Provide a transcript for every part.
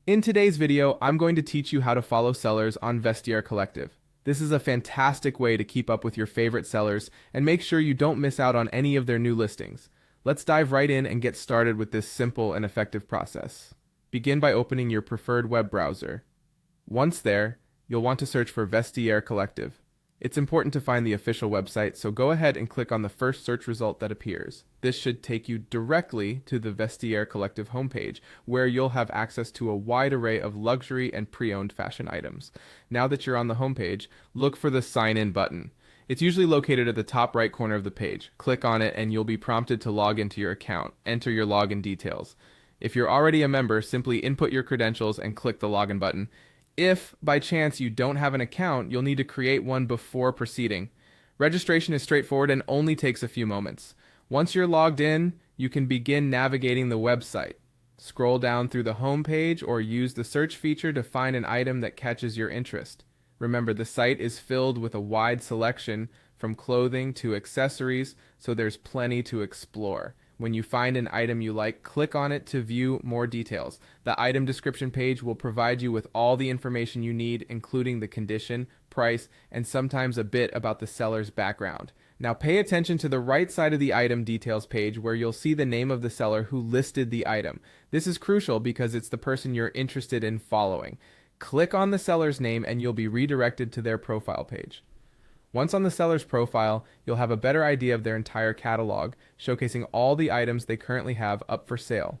In today's video, I'm going to teach you how to follow sellers on Vestiaire Collective. This is a fantastic way to keep up with your favorite sellers and make sure you don't miss out on any of their new listings. Let's dive right in and get started with this simple and effective process. Begin by opening your preferred web browser. Once there, you'll want to search for Vestiaire Collective. It's important to find the official website, so go ahead and click on the first search result that appears. This should take you directly to the Vestiaire Collective homepage, where you'll have access to a wide array of luxury and pre-owned fashion items. Now that you're on the homepage, look for the Sign In button. It's usually located at the top right corner of the page. Click on it and you'll be prompted to log into your account. Enter your login details. If you're already a member, simply input your credentials and click the login button. If, by chance, you don't have an account, you'll need to create one before proceeding. Registration is straightforward and only takes a few moments. Once you're logged in, you can begin navigating the website. Scroll down through the home page or use the search feature to find an item that catches your interest. Remember, the site is filled with a wide selection from clothing to accessories, so there's plenty to explore. When you find an item you like, click on it to view more details. The item description page will provide you with all the information you need, including the condition, price, and sometimes a bit about the seller's background. Now pay attention to the right side of the item details page where you'll see the name of the seller who listed the item. This is crucial because it's the person you're interested in following. Click on the seller's name and you'll be redirected to their profile page. Once on the seller's profile, you'll have a better idea of their entire catalog, showcasing all the items they currently have up for sale.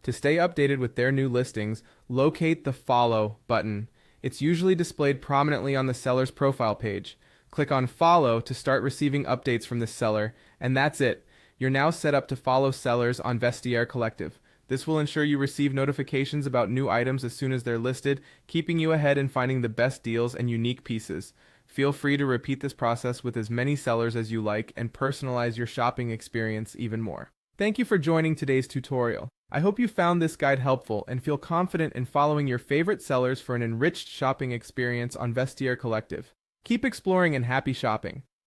To stay updated with their new listings, locate the Follow button. It's usually displayed prominently on the seller's profile page. Click on Follow to start receiving updates from this seller, and that's it. You're now set up to follow sellers on Vestiaire Collective. This will ensure you receive notifications about new items as soon as they're listed, keeping you ahead in finding the best deals and unique pieces. Feel free to repeat this process with as many sellers as you like and personalize your shopping experience even more. Thank you for joining today's tutorial. I hope you found this guide helpful and feel confident in following your favorite sellers for an enriched shopping experience on Vestiaire Collective. Keep exploring and happy shopping.